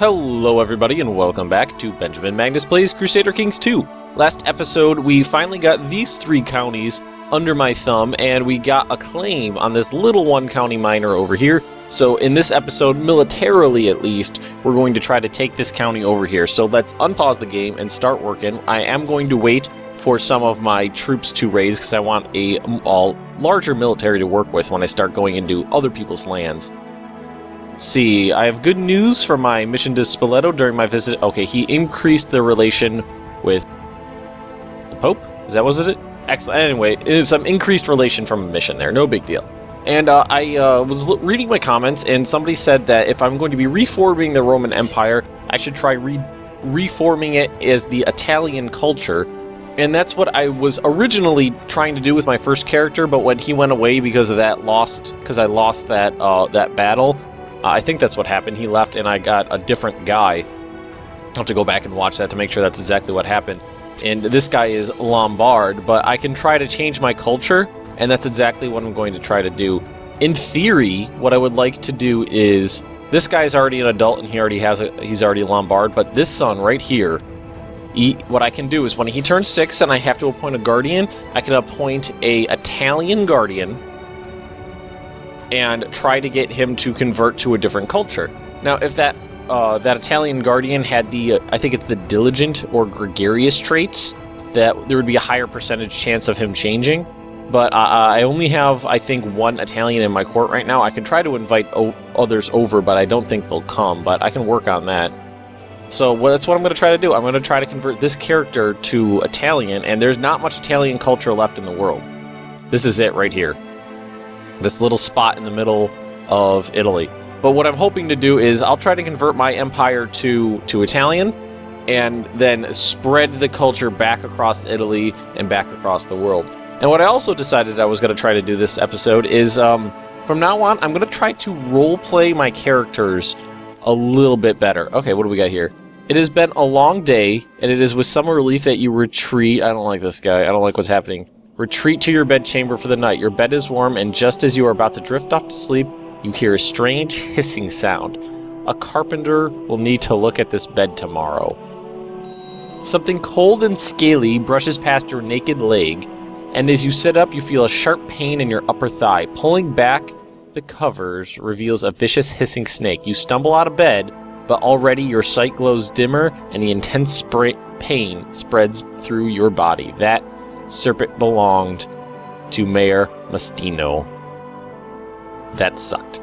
Hello everybody and welcome back to Benjamin Magnus Plays Crusader Kings 2. Last episode we finally got these 3 counties under my thumb and we got a claim on this little 1 county minor over here. So in this episode, militarily at least, we're going to try to take this county over here. So let's unpause the game and start working. I am going to wait for some of my troops to raise because I want a larger military to work with when I start going into other people's lands. See, I have good news for my mission to Spoleto during my visit. Okay, he increased the relation with the Pope? Is that was it? Excellent. Anyway, it is some increased relation from a mission there. No big deal. And I was reading my comments, and somebody said that if I'm going to be reforming the Roman Empire, I should try reforming it as the Italian culture. And that's what I was originally trying to do with my first character, but when he went away because of that I lost that that battle. I think that's what happened. He left and I got a different guy. I'll have to go back and watch that to make sure that's exactly what happened. And this guy is Lombard, but I can try to change my culture, and that's exactly what I'm going to try to do. In theory, what I would like to do is, this guy's already an adult and he's already Lombard, but this son right here, what I can do is when he turns 6 and I have to appoint a guardian, I can appoint a Italian guardian and try to get him to convert to a different culture. Now, if that Italian guardian had the, I think it's the diligent or gregarious traits, that there would be a higher percentage chance of him changing. But I only have, I think, 1 Italian in my court right now. I can try to invite others over, but I don't think they'll come, but I can work on that. So that's what I'm going to try to do. I'm going to try to convert this character to Italian, and there's not much Italian culture left in the world. This is it right here. This little spot in the middle of Italy. But what I'm hoping to do is I'll try to convert my empire to Italian and then spread the culture back across Italy and back across the world. And what I also decided I was going to try to do this episode is from now on I'm going to try to roleplay my characters a little bit better. Okay, what do we got here? It has been a long day, and it is with some relief that you retreat. I don't like this guy. I don't like what's happening. Retreat to your bedchamber for the night. Your bed is warm, and just as you are about to drift off to sleep, you hear a strange hissing sound. A carpenter will need to look at this bed tomorrow. Something cold and scaly brushes past your naked leg, and as you sit up, you feel a sharp pain in your upper thigh. Pulling back the covers reveals a vicious hissing snake. You stumble out of bed, but already your sight glows dimmer, and the intense pain spreads through your body. That serpent belonged to Mayor Mastino. That sucked.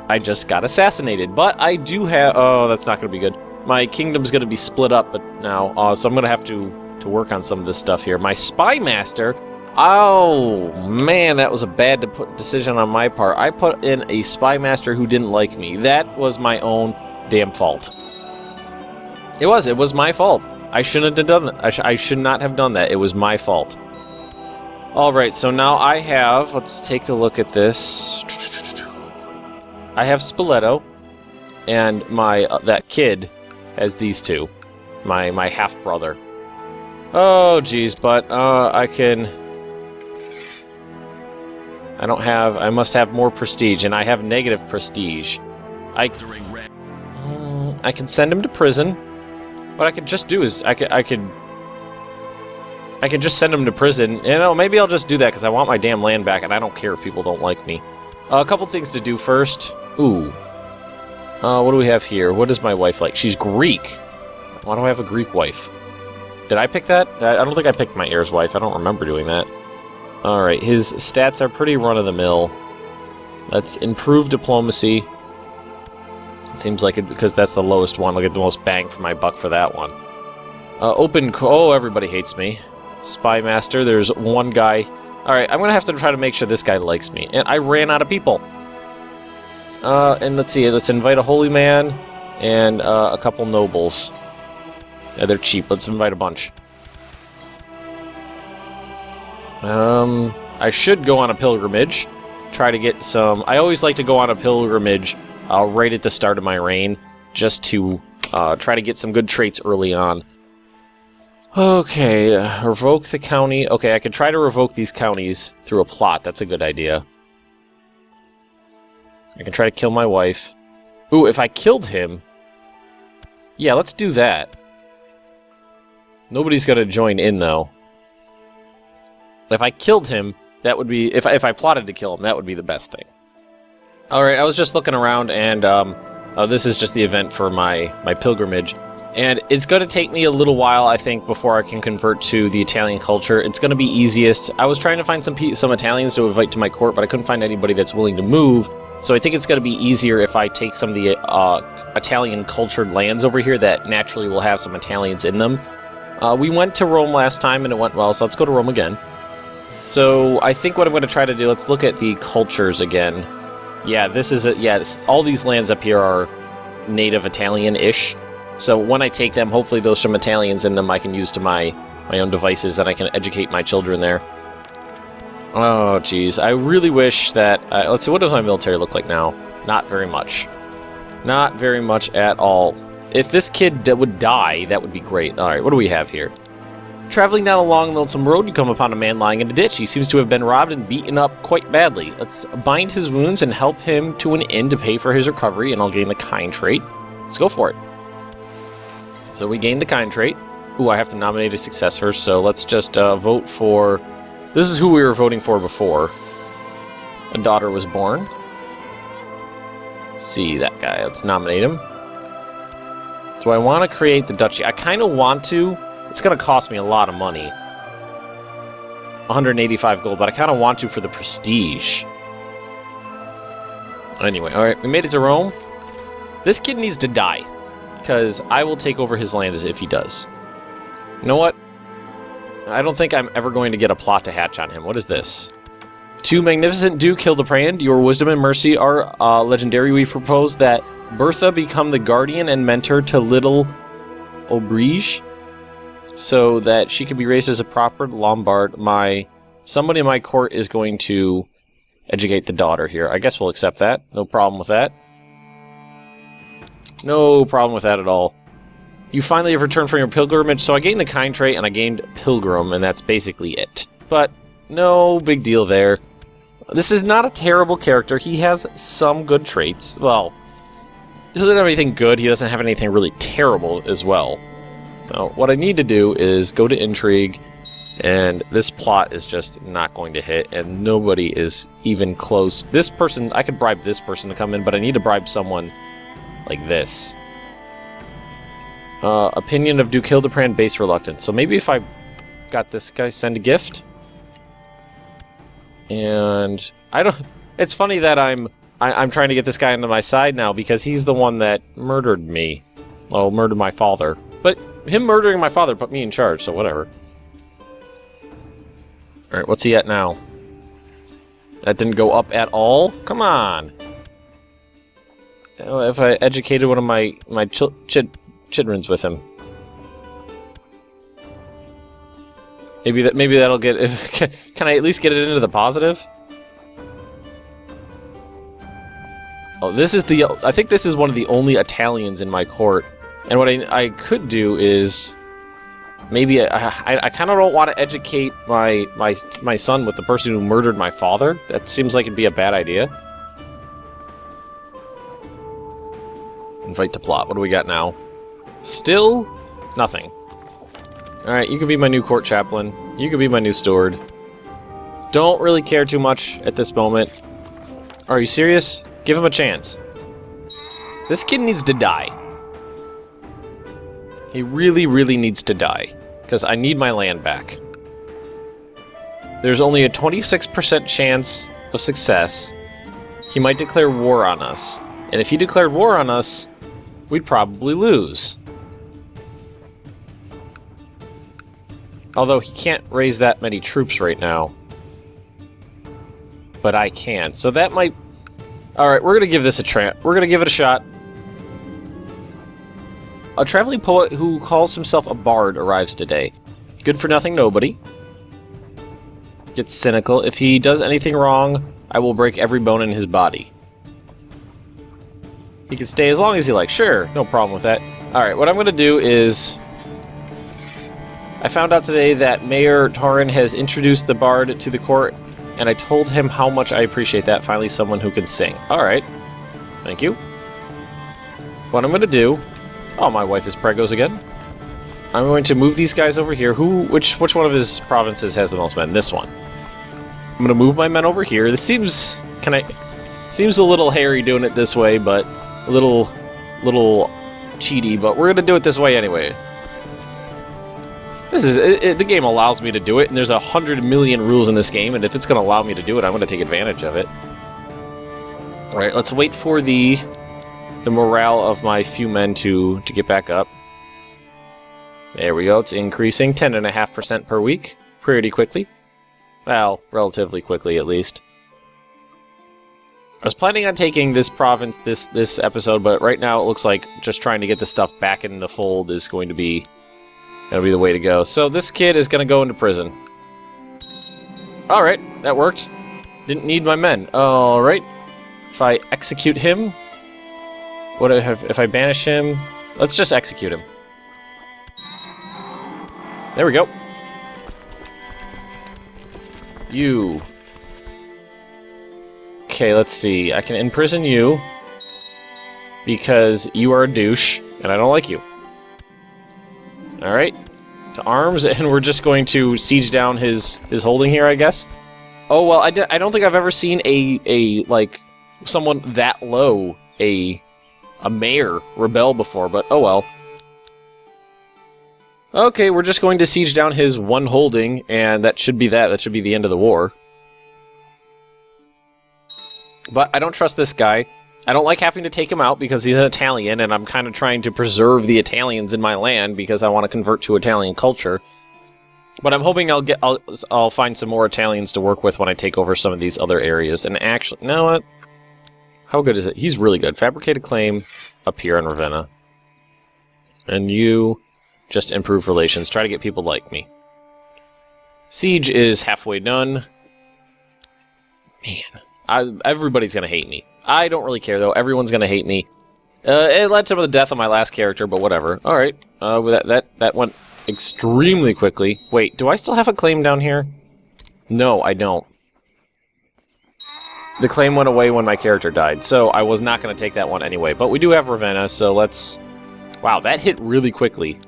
I just got assassinated, but I do have... Oh, that's not going to be good. My kingdom's going to be split up but now, so I'm going to have to work on some of this stuff here. My spy master... Oh, man, that was a bad decision on my part. I put in a spy master who didn't like me. That was my own damn fault. It was my fault. I shouldn't have done that. I should not have done that. It was my fault. Alright, so now I have... Let's take a look at this. I have Spoleto, and my that kid has these 2. My half-brother. Oh, geez, but I can... I must have more prestige, and I have negative prestige. I can send him to prison. What I could just do is I could just send him to prison. You know, maybe I'll just do that because I want my damn land back, and I don't care if people don't like me. A couple things to do first. Ooh. What do we have here? What is my wife like? She's Greek. Why do I have a Greek wife? Did I pick that? I don't think I picked my heir's wife. I don't remember doing that. Alright, his stats are pretty run-of-the-mill. Let's improve diplomacy. It seems like it, because that's the lowest one, I'll get the most bang for my buck for that one. Oh, everybody hates me. Spy master, there's 1 guy. Alright, I'm gonna have to try to make sure this guy likes me. And I ran out of people. And let's see, let's invite a holy man and a couple nobles. Yeah, they're cheap, let's invite a bunch. I should go on a pilgrimage. Try to get some... I always like to go on a pilgrimage right at the start of my reign, just to try to get some good traits early on. Okay, revoke the county. Okay, I could try to revoke these counties through a plot. That's a good idea. I can try to kill my wife. Ooh, if I killed him, Yeah, let's do that. Nobody's gonna join in, though. If I killed him, that would be... If I plotted to kill him, that would be the best thing. Alright, I was just looking around, and this is just the event for my pilgrimage. And it's going to take me a little while, I think, before I can convert to the Italian culture. It's going to be easiest. I was trying to find some Italians to invite to my court, but I couldn't find anybody that's willing to move. So I think it's going to be easier if I take some of the Italian cultured lands over here that naturally will have some Italians in them. We went to Rome last time, and it went well, so let's go to Rome again. So I think what I'm going to try to do, let's look at the cultures again. Yeah, this is all these lands up here are native Italian-ish. So when I take them, hopefully there's some Italians in them I can use to my own devices, and I can educate my children there. Oh, jeez. I really wish that... let's see, what does my military look like now? Not very much. Not very much at all. If this kid would die, that would be great. Alright, what do we have here? Traveling down a long, lonesome road, you come upon a man lying in a ditch. He seems to have been robbed and beaten up quite badly. Let's bind his wounds and help him to an inn to pay for his recovery, and I'll gain the kind trait. Let's go for it. So we gained the kind trait. Ooh, I have to nominate a successor, so let's just vote for... This is who we were voting for before. A daughter was born. Let's see, that guy. Let's nominate him. Do I want to create the duchy? I kind of want to. It's going to cost me a lot of money. 185 gold, but I kind of want to for the prestige. Anyway, alright, we made it to Rome. This kid needs to die, because I will take over his lands if he does. You know what? I don't think I'm ever going to get a plot to hatch on him. What is this? To magnificent Duke Hildebrand, your wisdom and mercy are legendary. We propose that Bertha become the guardian and mentor to little Aubrige, so that she can be raised as a proper Lombard. Somebody in my court is going to educate the daughter here. I guess we'll accept that. No problem with that. No problem with that at all. You finally have returned from your pilgrimage, so I gained the kind trait and I gained pilgrim, and that's basically it. But no big deal there. This is not a terrible character. He has some good traits. Well, he doesn't have anything good. He doesn't have anything really terrible as well. So what I need to do is go to Intrigue, and this plot is just not going to hit, and nobody is even close. This person, I could bribe this person to come in, but I need to bribe someone like this. Opinion of Duke Hildebrand, base reluctance. So maybe if I got this guy send a gift. And I don't... It's funny that I'm trying to get this guy onto my side now, because he's the one that murdered me. Well, murdered my father. But him murdering my father put me in charge, so whatever. Alright, what's he at now? That didn't go up at all? Come on! If I educated one of my children's with him. Maybe that'll get... Can I at least get it into the positive? Oh, this is the... I think this is one of the only Italians in my court. And what I could do is... Maybe I kind of don't want to educate my son with the person who murdered my father. That seems like it'd be a bad idea. Invite to plot. What do we got now? Still nothing. Alright, you can be my new court chaplain. You can be my new steward. Don't really care too much at this moment. Are you serious? Give him a chance. This kid needs to die. He really, really needs to die. Because I need my land back. There's only a 26% chance of success. He might declare war on us. And if he declared war on us, we'd probably lose. Although he can't raise that many troops right now. But I can. So that might... Alright, we're going to give this a try. We're going to give it a shot. A traveling poet who calls himself a bard arrives today. Good for nothing nobody. Gets cynical. If he does anything wrong, I will break every bone in his body. He can stay as long as he likes. Sure, no problem with that. Alright, what I'm going to do is... I found out today that Mayor Torin has introduced the bard to the court, and I told him how much I appreciate that. Finally, someone who can sing. Alright. Thank you. What I'm going to do Oh, my wife is pregos again. I'm going to move these guys over here. Which one of his provinces has the most men? This one. I'm going to move my men over here. This seems seems a little hairy doing it this way, but a little cheaty, but we're going to do it this way anyway. The game allows me to do it, and there's 100 million rules in this game, and if it's going to allow me to do it, I'm going to take advantage of it. Alright, let's wait for the morale of my few men to get back up. There we go, it's increasing 10.5% per week, pretty quickly. Well, relatively quickly at least. I was planning on taking this province this episode, but right now it looks like just trying to get the stuff back in the fold is going to be the way to go. So this kid is going to go into prison. Alright, that worked. Didn't need my men. Alright. If I execute him... What if I banish him? Let's just execute him. There we go. You. Okay, let's see. I can imprison you because you are a douche, and I don't like you. Alright. To arms, and we're just going to siege down his holding here, I guess. Oh, well, I don't think I've ever seen like, someone that low, a mayor, rebel before, but oh well. Okay, we're just going to siege down his one holding, and that should be that. That should be the end of the war. But I don't trust this guy. I don't like having to take him out because he's an Italian, and I'm kind of trying to preserve the Italians in my land because I want to convert to Italian culture. But I'm hoping I'll find some more Italians to work with when I take over some of these other areas. And actually, you know what? How good is it? He's really good. Fabricated claim up here in Ravenna. And you just improve relations. Try to get people like me. Siege is halfway done. Man, everybody's going to hate me. I don't really care, though. Everyone's going to hate me. It led to the death of my last character, but whatever. Alright, that went extremely quickly. Wait, do I still have a claim down here? No, I don't. The claim went away when my character died, so I was not going to take that one anyway. But we do have Ravenna, so let's... Wow, that hit really quickly.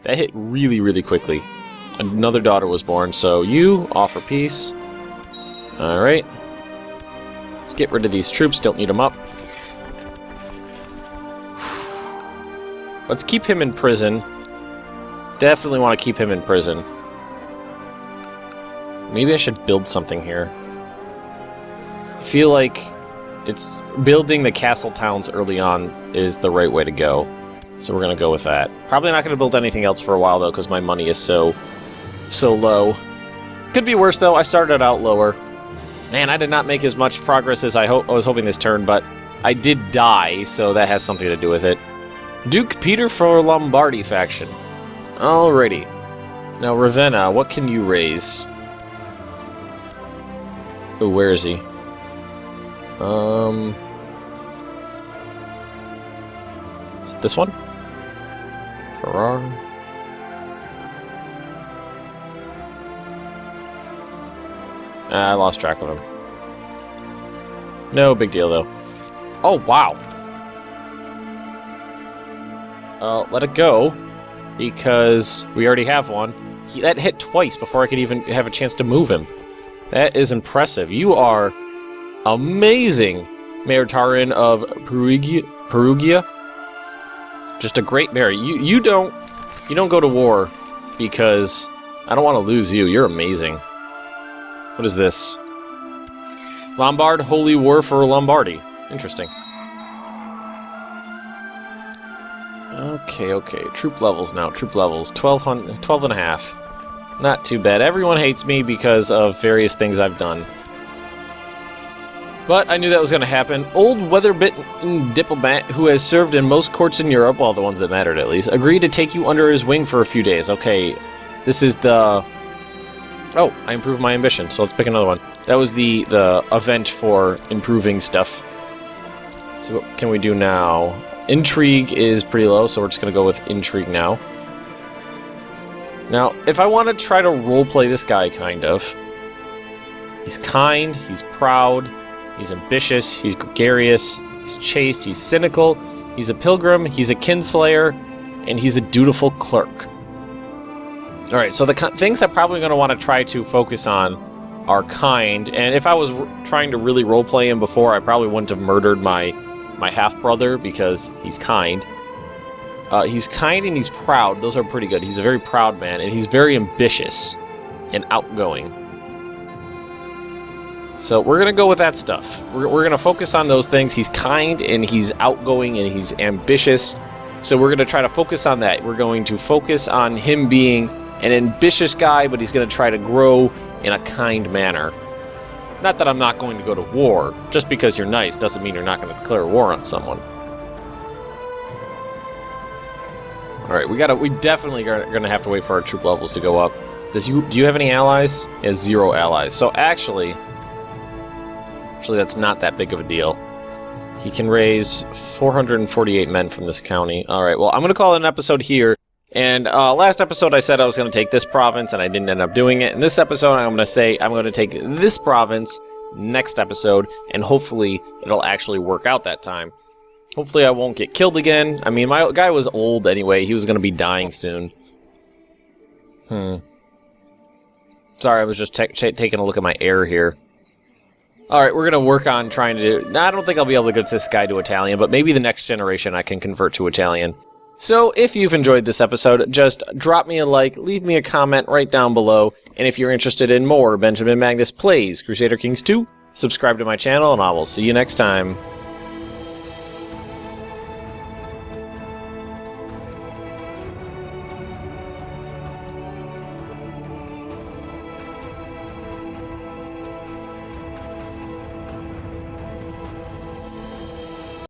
That hit really, really quickly. Another daughter was born, so you offer peace. Alright. Let's get rid of these troops, don't need them up. Let's keep him in prison. Definitely want to keep him in prison. Maybe I should build something here. I feel like it's building the castle towns early on is the right way to go. So we're going to go with that. Probably not going to build anything else for a while, though, because my money is so low. Could be worse, though. I started out lower. Man, I did not make as much progress as I was hoping this turn, but I did die, so that has something to do with it. Duke Peter for Lombardy faction. Alrighty. Now, Ravenna, what can you raise? Oh, where is he? Is it this one? Ferrar. I lost track of him. No big deal, though. Oh, wow. Let it go, because we already have one. That hit twice before I could even have a chance to move him. That is impressive. You are amazing, Mayor Tarin of Perugia. Just a great mayor. You don't go to war because I don't want to lose you. You're amazing. What is this? Lombard Holy War for Lombardy. Interesting. Okay. Troop levels now. Troop levels. 12 and a half. Not too bad. Everyone hates me because of various things I've done. But I knew that was going to happen. Old weather-bitten diplomat who has served in most courts in Europe, well, the ones that mattered at least, agreed to take you under his wing for a few days. Okay, this is the... Oh, I improved my ambition, so let's pick another one. That was the event for improving stuff. So what can we do now? Intrigue is pretty low, so we're just going to go with Intrigue now. Now, if I want to try to roleplay this guy, kind of, he's kind, he's proud, he's ambitious, he's gregarious, he's chaste, he's cynical, He's a pilgrim, he's a kinslayer, and he's a dutiful clerk. Alright, so the things I'm probably going to want to try to focus on are kind, and if I was trying to really roleplay him before, I probably wouldn't have murdered my half-brother, because he's kind. He's kind and he's proud. Those are pretty good. He's a very proud man, and he's very ambitious and outgoing. So we're going to go with that stuff. We're going to focus on those things. He's kind, and he's outgoing, and he's ambitious. So we're going to try to focus on that. We're going to focus on him being an ambitious guy, but he's going to try to grow in a kind manner. Not that I'm not going to go to war. Just because you're nice doesn't mean you're not going to declare war on someone. Alright, we definitely are going to have to wait for our troop levels to go up. Do you have any allies? He has 0 allies. So actually that's not that big of a deal. He can raise 448 men from this county. Alright, well, I'm going to call it an episode here. And last episode I said I was going to take this province, and I didn't end up doing it. In this episode, I'm going to say I'm going to take this province next episode, and hopefully it'll actually work out that time. Hopefully I won't get killed again. I mean, my guy was old anyway. He was going to be dying soon. Sorry, I was just taking a look at my heir here. Alright, we're going to work on trying to... I don't think I'll be able to get this guy to Italian, but maybe the next generation I can convert to Italian. So, if you've enjoyed this episode, just drop me a like, leave me a comment right down below, and if you're interested in more Benjamin Magnus Plays Crusader Kings 2, subscribe to my channel, and I will see you next time.